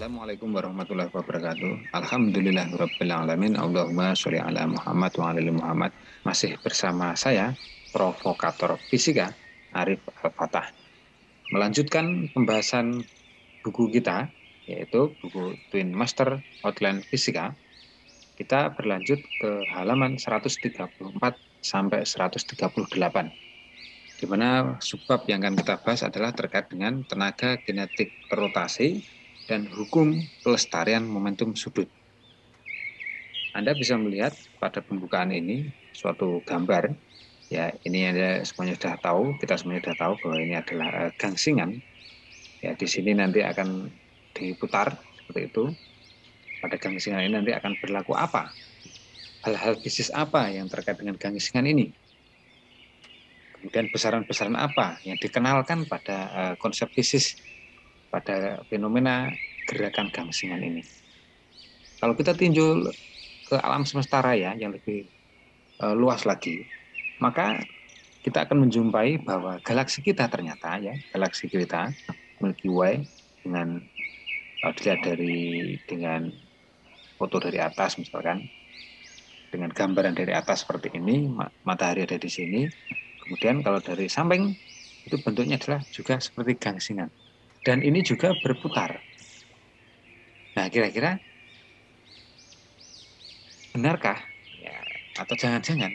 Assalamualaikum warahmatullahi wabarakatuh. Alhamdulillahirabbil alamin. Allahumma sholli ala Muhammad wa ala ali Muhammad. Masih bersama saya, provokator fisika Arif Al-Fatah. Melanjutkan pembahasan buku kita, yaitu buku Twin Master Outline Fisika. Kita berlanjut ke halaman 134 sampai 138. Di mana subbab yang akan kita bahas adalah terkait dengan tenaga kinetik rotasi dan hukum pelestarian momentum sudut. Anda bisa melihat pada pembukaan ini suatu gambar, ya ini Anda semuanya sudah tahu, kita semuanya sudah tahu bahwa ini adalah gangsingan. Ya di sini nanti akan diputar seperti itu. Pada gangsingan ini nanti akan berlaku apa? Hal-hal bisnis apa yang terkait dengan gangsingan ini? Kemudian besaran-besaran apa yang dikenalkan pada konsep bisnis pada fenomena gerakan gangsingan ini. Kalau kita tinjau ke alam semesta raya yang lebih luas lagi, maka kita akan menjumpai bahwa galaksi kita ternyata galaksi kita Milky Way dengan dilihat dengan foto dari atas misalkan, dengan gambaran dari atas seperti ini, matahari ada di sini. Kemudian kalau dari samping itu bentuknya adalah juga seperti gangsingan. Dan ini juga berputar. Nah, kira-kira benarkah? Ya, atau jangan-jangan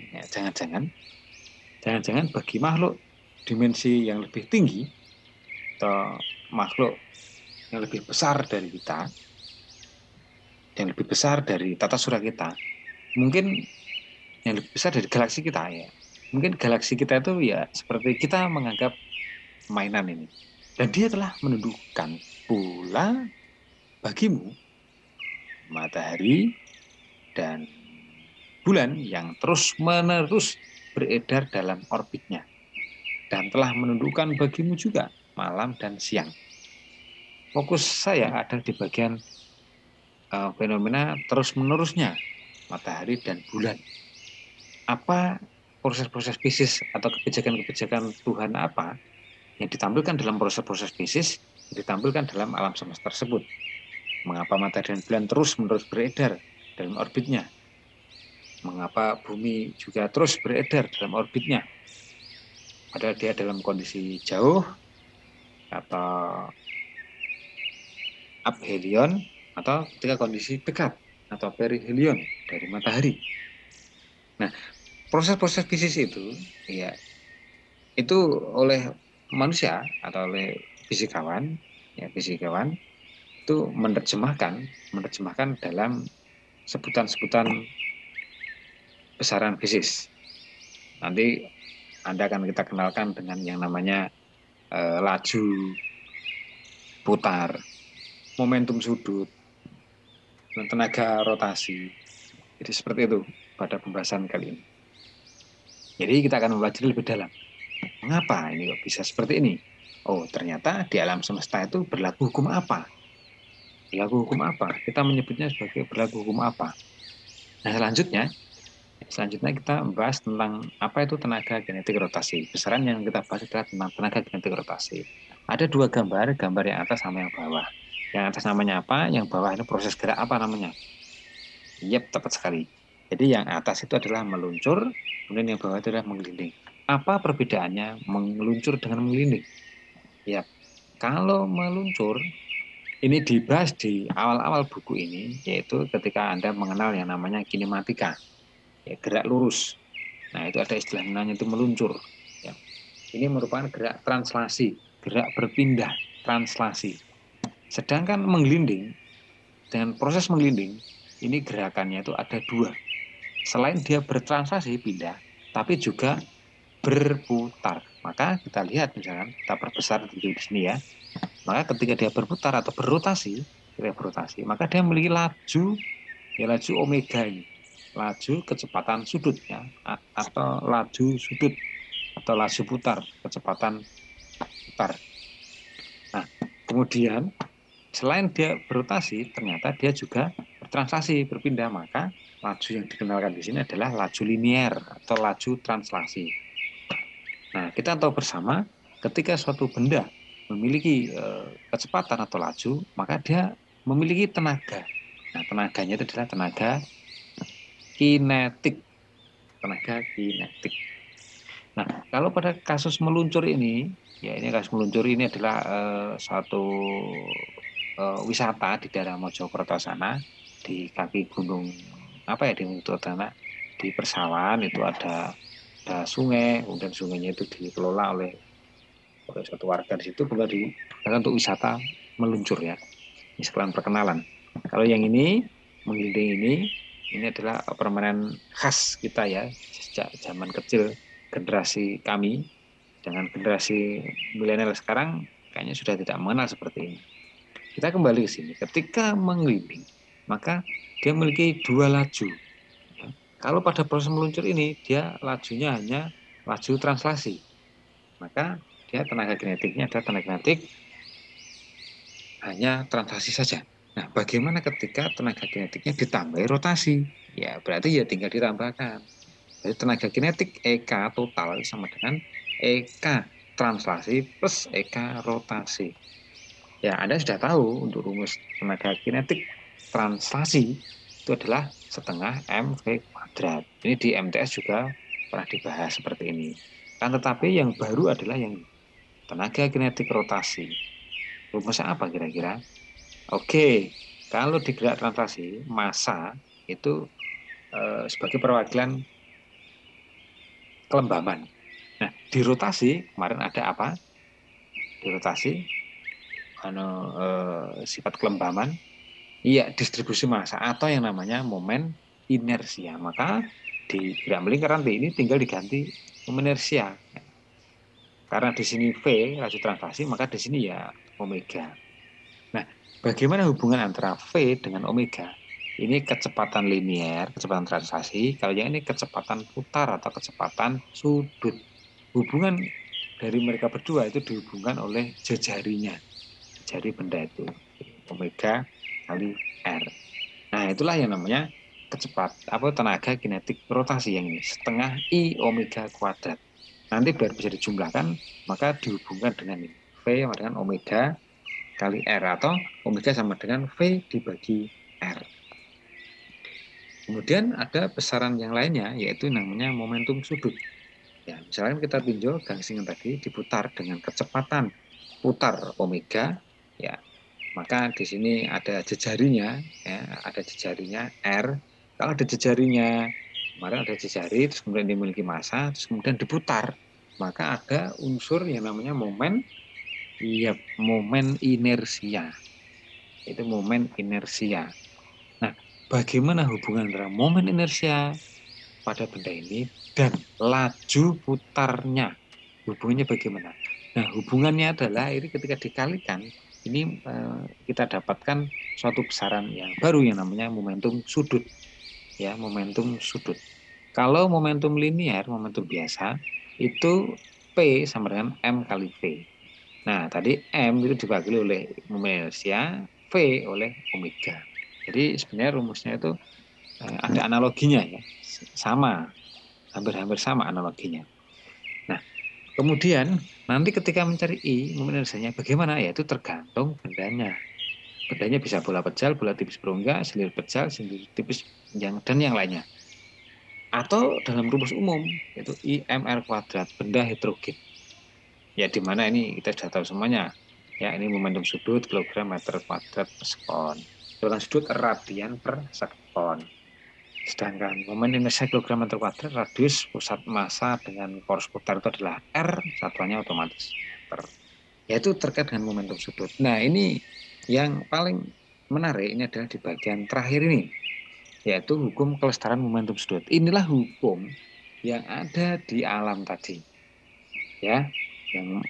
bagi makhluk dimensi yang lebih tinggi atau makhluk yang lebih besar dari kita, yang lebih besar dari tata surya kita, mungkin yang lebih besar dari galaksi kita ya. Mungkin galaksi kita itu ya seperti kita menganggap mainan ini. Dan dia telah menundukkan pula bagimu matahari dan bulan yang terus-menerus beredar dalam orbitnya. Dan telah menundukkan bagimu juga malam dan siang. Fokus saya ada di bagian fenomena terus-menerusnya matahari dan bulan. Apa proses-proses bisnis atau kebijakan-kebijakan Tuhan apa yang ditampilkan dalam proses-proses bisnis, yang ditampilkan dalam alam semesta tersebut. Mengapa matahari dan bulan terus-menerus beredar dalam orbitnya? Mengapa bumi juga terus beredar dalam orbitnya? Padahal dia dalam kondisi jauh atau aphelion atau ketika kondisi dekat atau perihelion dari matahari. Nah, proses-proses bisnis itu ya itu oleh manusia atau oleh fisikawan itu menerjemahkan dalam sebutan-sebutan besaran bisnis. Nanti Anda akan kita kenalkan dengan yang namanya laju putar, momentum sudut, dan tenaga rotasi. Jadi seperti itu pada pembahasan kali ini. Jadi kita akan mempelajari lebih dalam. Mengapa ini kok bisa seperti ini? Oh, ternyata di alam semesta itu berlaku hukum apa? Berlaku hukum apa? Kita menyebutnya sebagai berlaku hukum apa? Nah, selanjutnya kita membahas tentang apa itu tenaga kinetik rotasi. Besaran yang kita bahas adalah tentang tenaga kinetik rotasi. Ada dua gambar yang atas sama yang bawah. Yang atas namanya apa? Yang bawah itu proses gerak apa namanya? Yap, tepat sekali. Jadi yang atas itu adalah meluncur, kemudian yang bawah itu adalah menggelinding. Apa perbedaannya meluncur dengan menggelinding? Ya, kalau meluncur, ini dibahas di awal-awal buku ini, yaitu ketika Anda mengenal yang namanya kinematika, ya, gerak lurus. Nah, itu ada istilah namanya itu meluncur. Ya. Ini merupakan gerak translasi, gerak berpindah, translasi. Sedangkan menggelinding, dengan proses menggelinding, ini gerakannya itu ada dua. Selain dia bertranslasi, pindah, tapi juga berputar. Maka kita lihat misalkan, kita perbesar di sini ya. Maka ketika dia berputar atau berotasi, maka dia memiliki laju omega ini. Laju kecepatan sudut ya, atau laju sudut atau laju putar, kecepatan putar. Nah, kemudian selain dia berotasi, ternyata dia juga bertranslasi, berpindah. Maka laju yang dikenalkan di sini adalah laju linier atau laju translasi. Nah, kita tahu bersama ketika suatu benda memiliki kecepatan atau laju, maka dia memiliki tenaga. Nah, tenaganya itu adalah tenaga kinetik. Tenaga kinetik. Nah, kalau pada kasus meluncur ini, ya ini kasus meluncur ini adalah suatu wisata di daerah Mojokerto sana, di kaki gunung apa ya di Mojokerto sana, di persawahan itu ada sungai, kemudian sungainya itu dikelola oleh suatu warga di situ, kemudian digunakan untuk wisata meluncur ya. Ini sekalian perkenalan. Kalau yang ini menggelinding ini adalah permainan khas kita ya sejak zaman kecil generasi kami dengan generasi milenial sekarang kayaknya sudah tidak mengenal seperti ini. Kita kembali ke sini. Ketika menggelinding, maka dia memiliki dua laju. Ya. Kalau pada proses meluncur ini, dia lajunya hanya laju translasi. Maka dia tenaga kinetiknya adalah tenaga kinetik hanya translasi saja. Nah, bagaimana ketika tenaga kinetiknya ditambah rotasi? Ya, berarti ya tinggal ditambahkan. Jadi tenaga kinetik EK total sama dengan EK translasi plus EK rotasi. Ya, Anda sudah tahu untuk rumus tenaga kinetik translasi itu adalah setengah mv kuadrat. Ini di MTS juga pernah dibahas seperti ini. Kan tetapi yang baru adalah yang tenaga kinetik rotasi. Rumusnya apa kira-kira? Oke, kalau di gerak translasi, massa itu sebagai perwakilan kelembaban. Nah, di rotasi kemarin ada apa? Di rotasi sifat kelembaban, iya distribusi massa atau yang namanya momen inersia. Maka di gerak melingkar nanti ini tinggal diganti momen inersia. Karena di sini V laju translasi, maka di sini ya omega. Nah, bagaimana hubungan antara V dengan omega? Ini kecepatan linear, kecepatan translasi. Kalau yang ini kecepatan putar atau kecepatan sudut. Hubungan dari mereka berdua itu dihubungkan oleh jejarinya. Jari benda itu. Omega kali R. Nah, itulah yang namanya tenaga kinetik rotasi yang ini. Setengah I omega kuadrat. Nanti biar bisa dijumlahkan, maka dihubungkan dengan ini. V sama dengan omega kali R atau omega sama dengan V dibagi R. Kemudian ada besaran yang lainnya yaitu namanya momentum sudut. Ya, misalnya kita tinjau gangsingan tadi diputar dengan kecepatan putar omega, ya maka di sini ada jejarinya, ya, ada jejarinya R. Kalau ada jejarinya, kemarin ada jejari, terus kemudian dimiliki massa, terus kemudian diputar, maka ada unsur yang namanya momen, ya momen inersia. Itu momen inersia. Nah, bagaimana hubungan antara momen inersia pada benda ini dan laju putarnya? Hubungannya bagaimana? Nah, hubungannya adalah ini ketika dikalikan, ini kita dapatkan suatu besaran yang baru yang namanya momentum sudut. Ya, momentum sudut. Kalau momentum linear, momentum biasa, itu P sama dengan M kali V. Nah, tadi M itu dibagi oleh momen inersia, V oleh omega. Jadi sebenarnya rumusnya itu ada analoginya ya, sama, hampir-hampir sama analoginya. Nah, kemudian nanti ketika mencari I, momen inersianya bagaimana? Ya itu tergantung bendanya. Bendanya bisa bola pejal, bola tipis berongga, selir pejal, selir tipis dan yang lainnya. Atau dalam rumus umum yaitu IMR kuadrat, benda heterogen. Ya di mana ini kita sudah tahu semuanya. Ya ini momentum sudut kilogram meter kuadrat per sekon. Kilogram sudut radian per sekon. Sedangkan momen inersia kilogram meter kuadrat radius pusat massa dengan poros putar itu adalah R, satuannya otomatis meter. Yaitu terkait dengan momentum sudut. Nah ini yang paling menarik ini adalah di bagian terakhir ini, yaitu hukum kelestarian momentum sudut. Inilah hukum yang ada di alam tadi. Ya,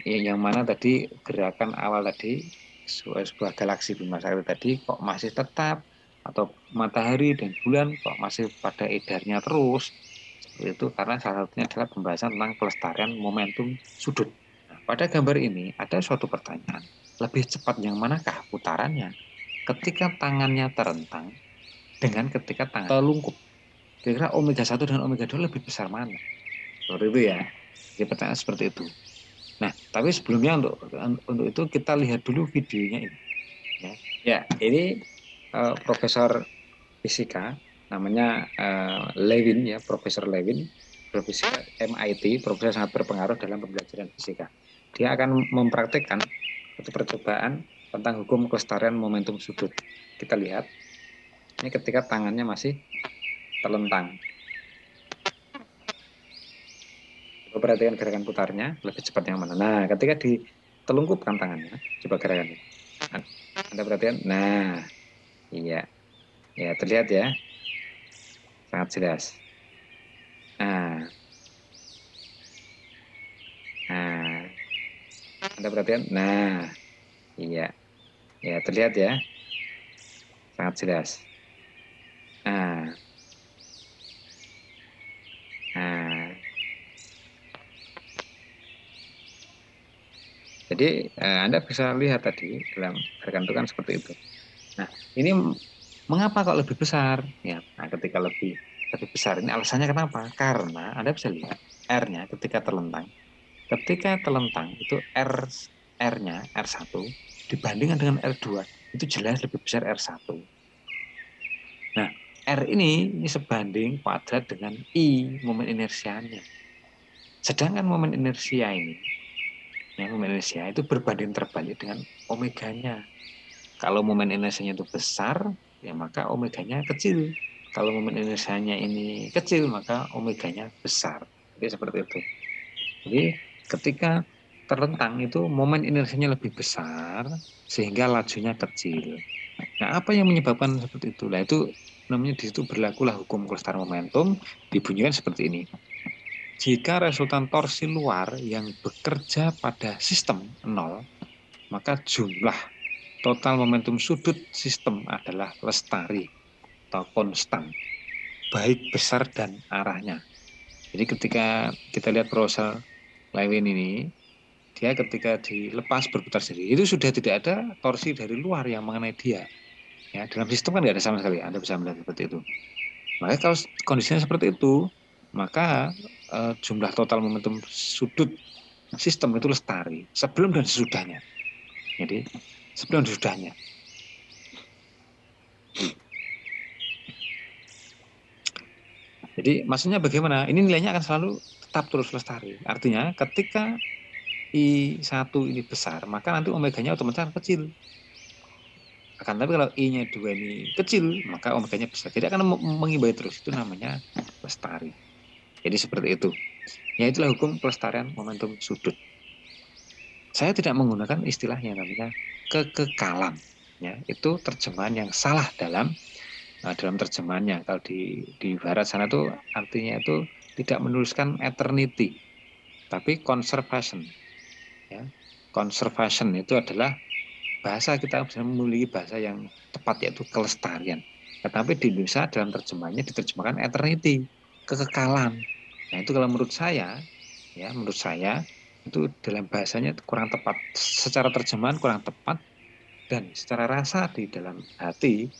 yang mana tadi gerakan awal tadi sebuah galaksi Bima Sakti tadi kok masih tetap, atau matahari dan bulan kok masih pada edarnya terus seperti itu karena salah satunya adalah pembahasan tentang kelestarian momentum sudut. Nah, pada gambar ini ada suatu pertanyaan, lebih cepat yang manakah putarannya ketika tangannya terentang dengan ketika tangan terlungkup? Kira-kira omega 1 dan omega 2 lebih besar mana? Seperti itu ya. Jadi pertanyaan seperti itu. Nah, tapi sebelumnya untuk itu kita lihat dulu videonya ini. Ya. Ya, ini Profesor Fisika, namanya Lewin ya, Profesor Lewin, Profesor MIT, profesor sangat berpengaruh dalam pembelajaran fisika. Dia akan mempraktikkan satu percobaan tentang hukum kelestarian momentum sudut. Kita lihat, ini ketika tangannya masih terlentang. Coba perhatikan gerakan putarnya, lebih cepat yang mana. Nah, ketika ditelungkupkan tangannya, coba gerakannya. Anda perhatikan? Nah, iya. Ya, terlihat ya. Sangat jelas. Nah, nah, Anda perhatikan? Nah, iya. Ya, terlihat ya. Sangat jelas. Nah, nah. Jadi, Anda bisa lihat tadi dalam gerakan itu kan seperti itu. Nah, ini mengapa kok lebih besar? Ya, nah, ketika lebih besar ini alasannya kenapa? Karena Anda bisa lihat R-nya ketika terlentang itu R-nya R1 dibandingkan dengan R2 itu jelas lebih besar R1. Nah, R ini sebanding kuadrat dengan I momen inersianya. Sedangkan momen inersia ini, ya, momen inersia itu berbanding terbalik dengan omeganya. Kalau momen inersianya itu besar, ya maka omeganya kecil. Kalau momen inersianya ini kecil, maka omeganya besar. Jadi seperti itu. Jadi ketika terlentang itu momen inersinya lebih besar sehingga lajunya kecil. Nah, apa yang menyebabkan seperti itu? Nah, itu namanya di situ berlakulah hukum kelestarian momentum, dibunyikan seperti ini. Jika resultan torsi luar yang bekerja pada sistem nol, maka jumlah total momentum sudut sistem adalah lestari atau konstan, baik besar dan arahnya. Jadi ketika kita lihat Profesor Lewin ini, dia ketika dilepas berputar sendiri, itu sudah tidak ada torsi dari luar yang mengenai dia. Ya, dalam sistem kan nggak ada sama sekali. Anda bisa melihat seperti itu. Maka kalau kondisinya seperti itu, maka jumlah total momentum sudut sistem itu lestari sebelum dan sesudahnya. Jadi sebelum dan sesudahnya. Jadi maksudnya bagaimana? Ini nilainya akan selalu tetap terus lestari. Artinya ketika I1 ini besar, maka nanti omeganya otomatis akan kecil. Akan tapi kalau I-nya 2 ini kecil, maka omeganya besar. Jadi akan mengimbangi terus. Itu namanya lestari. Jadi seperti itu. Ya itulah hukum pelestarian momentum sudut. Saya tidak menggunakan istilah yang namanya kekekalan. Ya, itu terjemahan yang salah dalam terjemahannya. Kalau di barat sana tuh artinya itu tidak menuliskan eternity, tapi conservation. Ya. Conservation itu adalah bahasa, kita bisa memiliki bahasa yang tepat yaitu kelestarian. Tetapi di Indonesia dalam terjemahannya diterjemahkan eternity, kekekalan. Nah itu kalau menurut saya, ya menurut saya itu dalam bahasanya kurang tepat. Secara terjemahan kurang tepat dan secara rasa di dalam hati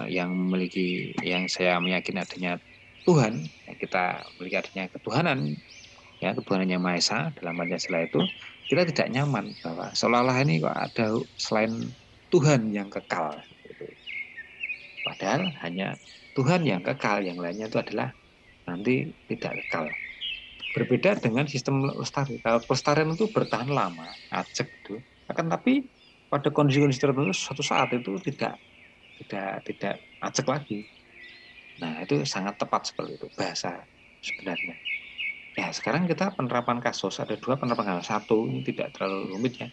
yang saya meyakini adanya Tuhan, yang kita memiliki adanya ketuhanan, ya ketuhanan yang Maha Esa dalam Pancasila itu, kita tidak nyaman bahwa seolah-olah ini kok ada selain Tuhan yang kekal. Padahal hanya Tuhan yang kekal, yang lainnya itu adalah nanti tidak kekal. Berbeda dengan sistem lestari. Kalau pelestarian itu bertahan lama, ajak itu, akan tapi pada kondisi-kondisi tertentu suatu saat itu tidak ajak lagi. Nah, itu sangat tepat seperti itu bahasa sebenarnya. Ya, sekarang kita penerapan kasus, ada dua penerapan kasus. Satu, ini tidak terlalu rumit ya.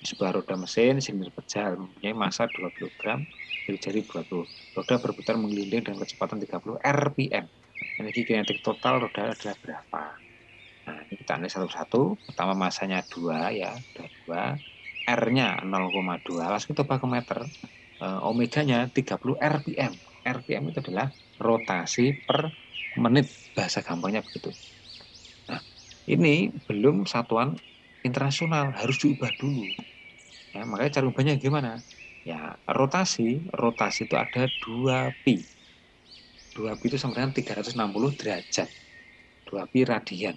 Sebuah roda mesin silinder pejal mempunyai massa 2 kg, jari 20. Roda berputar menggelinding dengan kecepatan 30 rpm. Energi kinetik total roda adalah berapa? Nah, ini kita analisis satu-satu. Pertama masanya 2 ya, udah 2. R-nya 0,2, langsung kita ke meter. Omeganya 30 rpm. RPM itu adalah rotasi per menit, bahasa gampangnya begitu. Nah, ini belum satuan internasional, harus diubah dulu. Ya, makanya cara ubahnya gimana? Ya, rotasi itu ada 2pi. 2pi itu sama dengan 360 derajat. 2pi radian.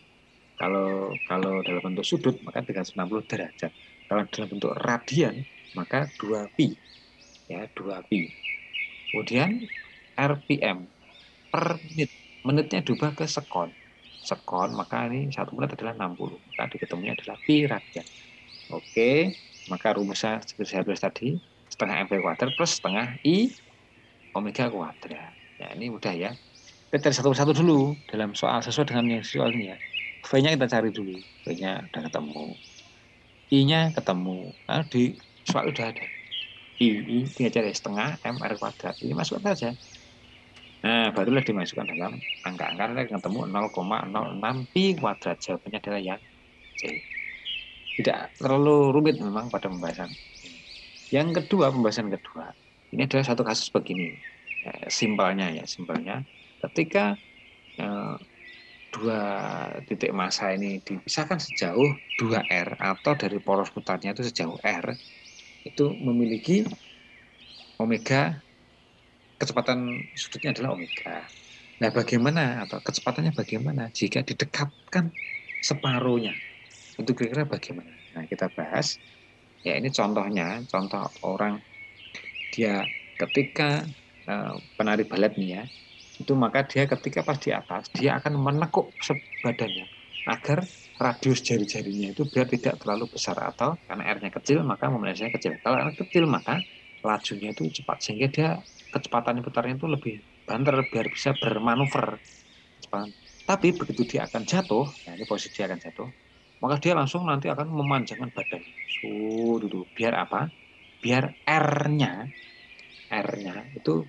Kalau dalam bentuk sudut maka 360 derajat. Kalau dalam bentuk radian maka 2pi. ya 2pi. Kemudian RPM per menit, menitnya diubah ke sekon. Sekon, maka ini 1 menit adalah 60, maka diketemunya adalah pi radian. Oke, maka rumusnya seperti saya tulis tadi, setengah mv kuadrat plus setengah i omega kuadrat. Ya ini mudah ya. Kita cari satu persatu dulu dalam soal sesuai dengan yang soal ini ya. V-nya kita cari dulu, V-nya udah ketemu, I-nya ketemu. Nah, di soal udah ada. I tinggal cari setengah mr kuadrat. Ini masukkan saja. Nah, barulah dimasukkan dalam angka-angka yang ketemu 0,06 pi kuadrat. Jawabannya adalah yang C. Tidak terlalu rumit memang pada pembahasan. Yang kedua, pembahasan kedua. Ini adalah satu kasus begini. Simpelnya ya, simpelnya. Ketika dua titik massa ini dipisahkan sejauh 2R atau dari poros putarnya itu sejauh R, itu memiliki omega, kecepatan sudutnya adalah omega. Nah, bagaimana atau kecepatannya bagaimana jika didekatkan separuhnya? Itu kira-kira bagaimana? Nah, kita bahas. Ya, ini contohnya, contoh orang dia ketika penari balet nih ya, itu maka dia ketika pas di atas, dia akan menekuk badannya agar radius jari-jarinya itu biar tidak terlalu besar, atau karena R-nya kecil maka momentumnya kecil. Kalau R kecil maka lajunya itu cepat sehingga dia kecepatan putarnya itu lebih banter biar bisa bermanuver cepat. Tapi begitu dia akan jatuh, nah ini posisi dia akan jatuh, maka dia langsung nanti akan memanjangkan badan. Dulu biar apa? Biar R-nya itu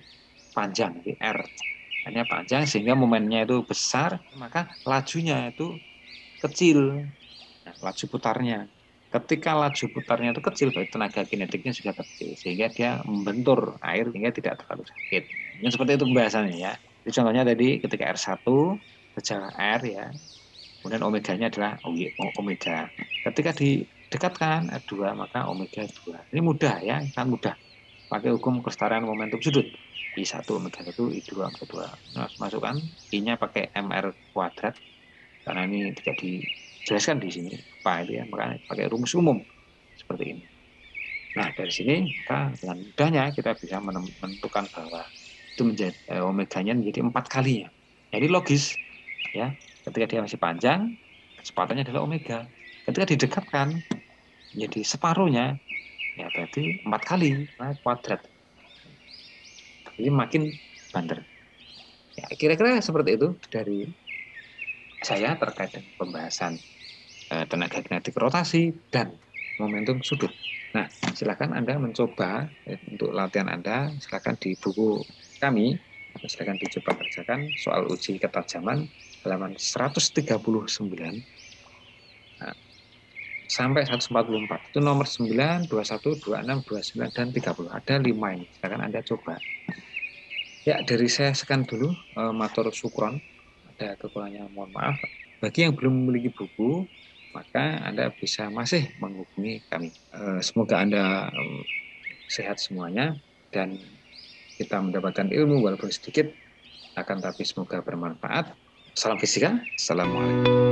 panjang, jadi R-nya panjang sehingga momennya itu besar, maka lajunya itu kecil. Nah, laju putarnya. Ketika laju putarnya itu kecil, berarti tenaga kinetiknya juga kecil, sehingga dia membentur air sehingga tidak terlalu sakit. Ini seperti itu pembahasannya ya. Jadi contohnya tadi ketika R1 sejauh R ya, kemudian omeganya adalah omega. Ketika didekatkan R2 maka omega 2. Ini mudah ya, sangat mudah. Pakai hukum kesetaraan momentum sudut. I1 omega 1, I2 omega 2. Nah, masukkan I-nya pakai MR kuadrat karena ini tidak dijelaskan di sini apa itu ya, makanya pakai rumus umum seperti ini. Nah, dari sini maka dengan mudahnya kita bisa menentukan bahwa itu menjadi omeganya menjadi 4 kalinya. Jadi logis ya, ketika dia masih panjang kecepatannya adalah omega. Ketika didekatkan menjadi separuhnya ya berarti 4 kali kuadrat. Jadi makin banter. Ya, kira-kira seperti itu dari saya terkait dengan pembahasan tenaga kinetik rotasi dan momentum sudut. Nah, silakan Anda mencoba untuk latihan Anda, silakan di buku kami, silakan dicoba kerjakan soal uji ketajaman halaman 139 nah, sampai 144. Itu nomor 9, 21, 26, 29, dan 30. Ada 5 ini, silakan Anda coba. Ya, dari saya sekian dulu, matur sukron. Ada kekurangannya, mohon maaf. Bagi yang belum memiliki buku, maka Anda bisa masih menghubungi kami. Semoga Anda sehat semuanya dan kita mendapatkan ilmu walaupun sedikit, akan tapi semoga bermanfaat. Salam fisika, assalamualaikum.